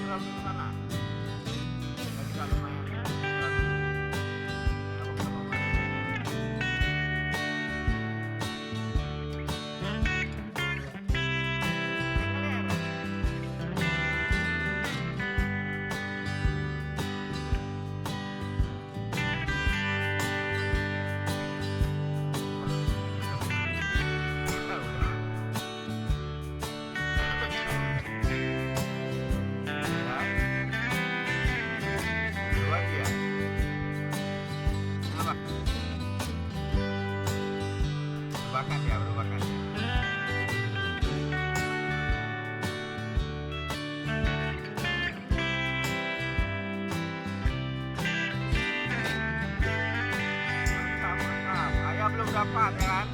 lalu ke sana. Kita bisa lumayan ya. Berbakat ya, berbakat ya. Mantap, mantap. Ayah belum dapat ya kan?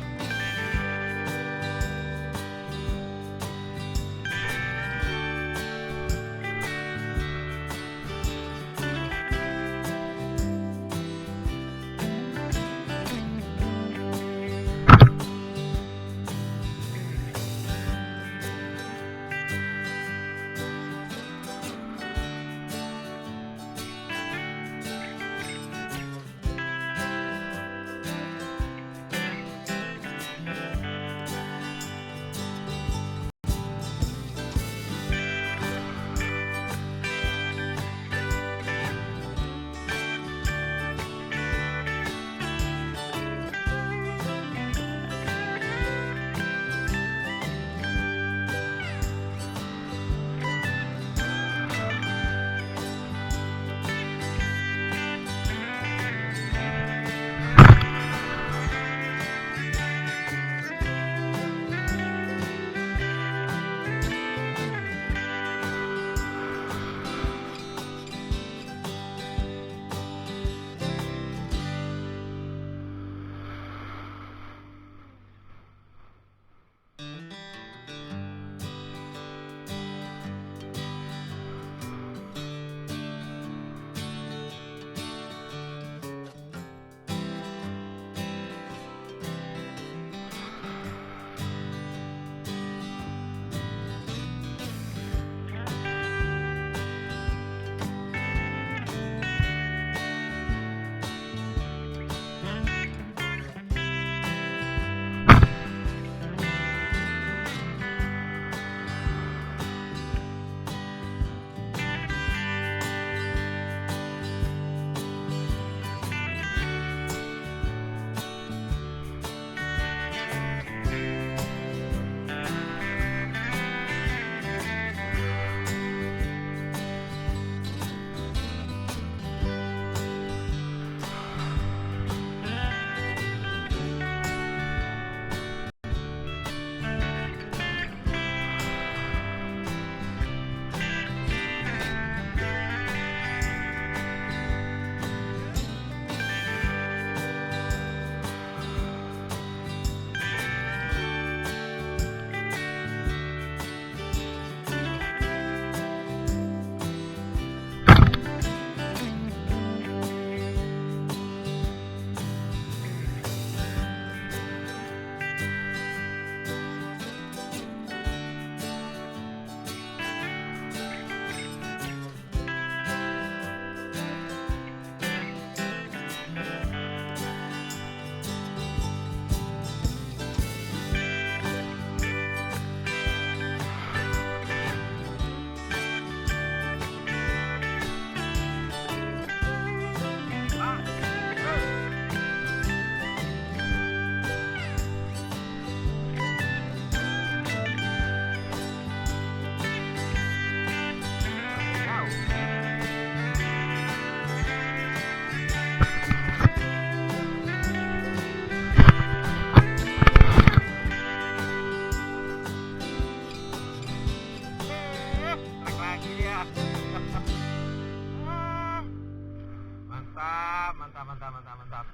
Mantap.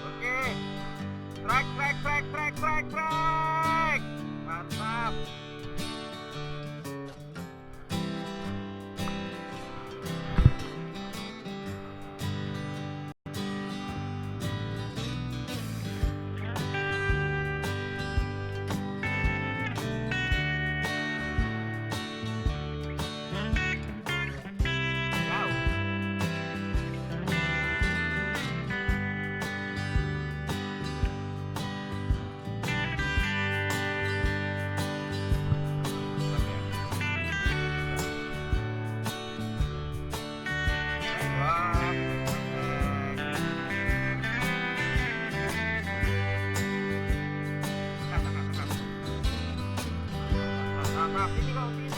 Oke. Trek. Mantap. sini kau sini.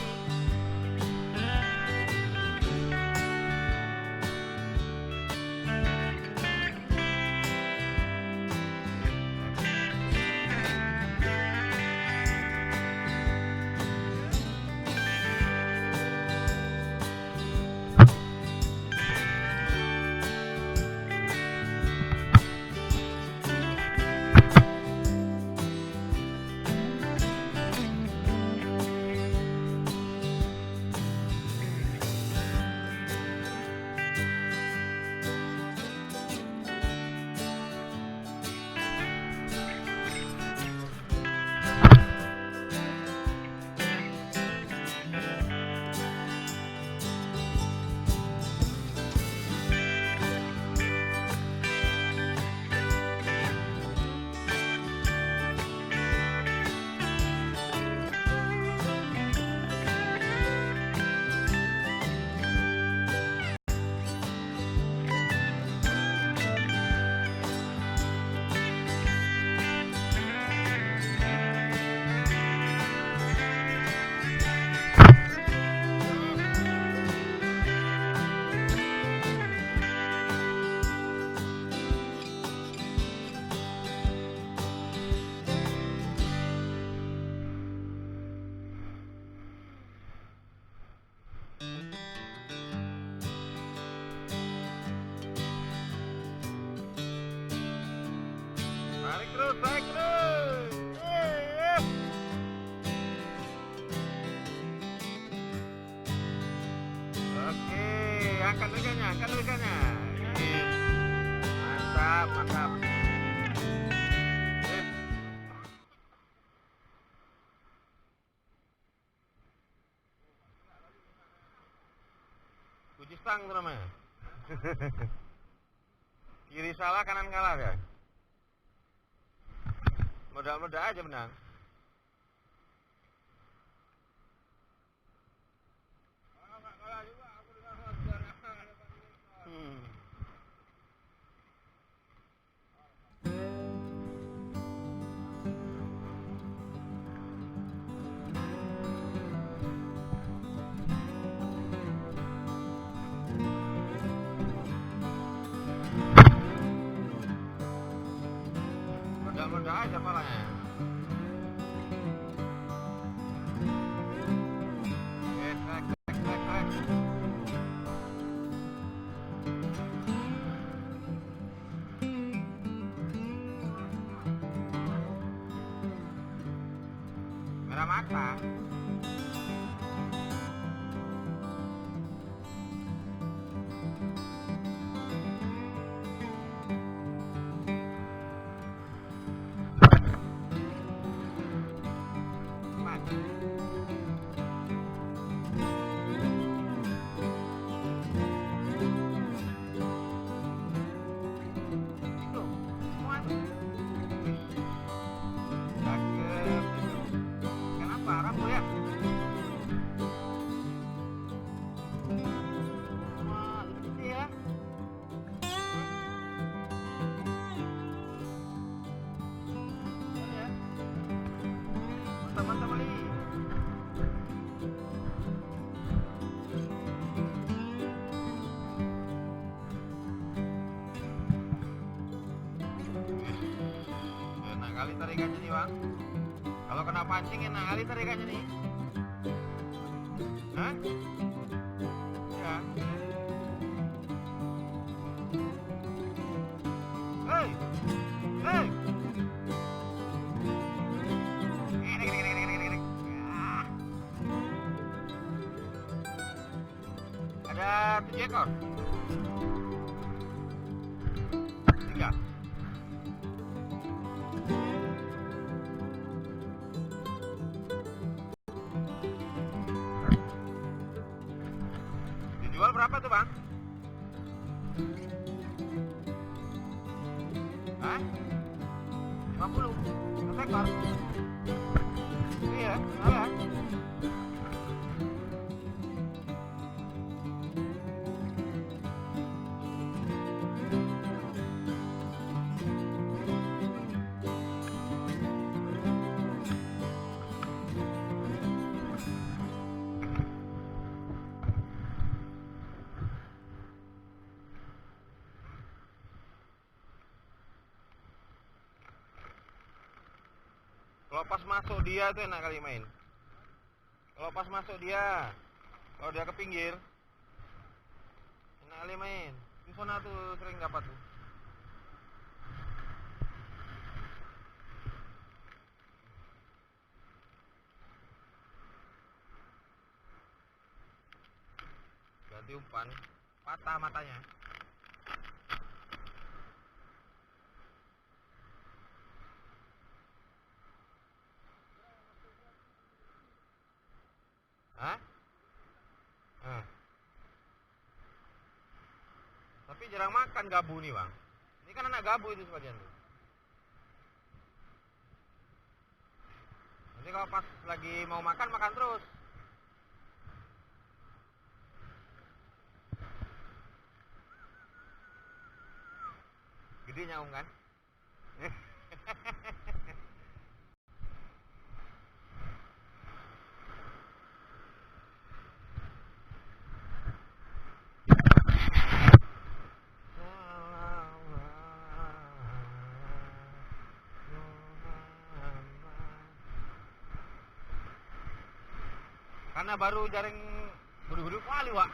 Tarik terus, tarik terus. Oke, angkat leganya, angkat leganya. Mantap, mantap. Kunci stang itu namanya. Kiri salah, kanan kalah ya. Modal-modal aja menang. Modal-modal aja palanya. Merah mata. Teman-teman ini enak kali tarikannya nih bang. Kalau kena pancing enak kali tarikannya nih. Hah? Ya. Hei, hei. Ada 7 ekor. 3. Dijual berapa tuh bang? Hah? 50. 1 ekor. Iya, salah. Kalau pas masuk dia itu enak kali main. Kalau pas masuk dia, kalau dia ke pinggir, enak kali main. Di sana tuh sering dapat tuh. Ganti umpan, patah matanya. Hah? Tapi jarang makan gabu nih bang. Ini kan anak gabu itu sebagian tuh. Nanti kalau pas lagi mau makan, makan terus. Gede nyaung kan? Karena baru jaring buru-buru kali, Wak.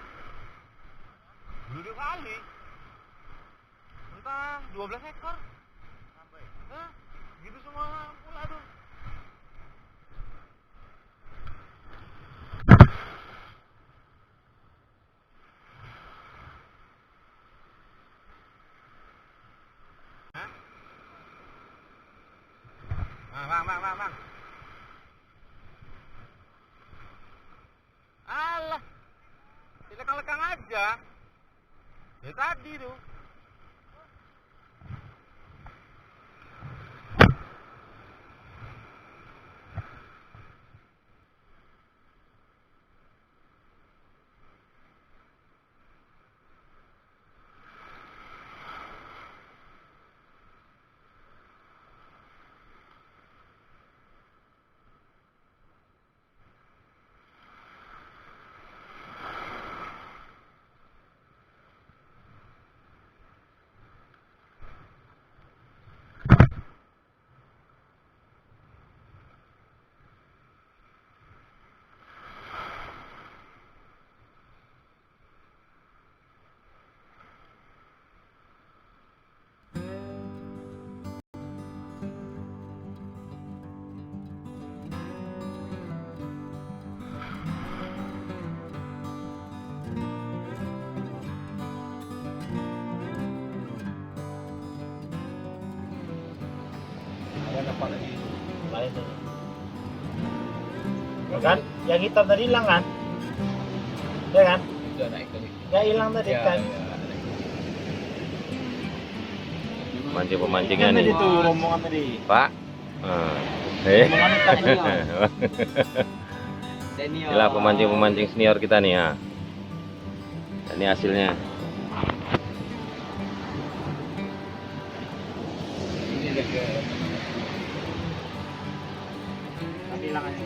Buru-buru kali. Entah 12 ekor. Sampai. Hah? Gitu semua pula tuh. Hah? Bang. Alah. Lekang-lekang aja. Ya tadi tuh. Apa lagi lain tadi ya kan yang hitam tadi hilang kan ya kan Udah naik tadi. ya hilang tadi kan Pemancing-pemancingan kan nih, tadi tuh rombongan tadi Pak. rombongan hitam tadi Senior. Inilah pemancing-pemancing senior kita nih ya. Ini hasilnya. Ini udah ke nanti hilang aja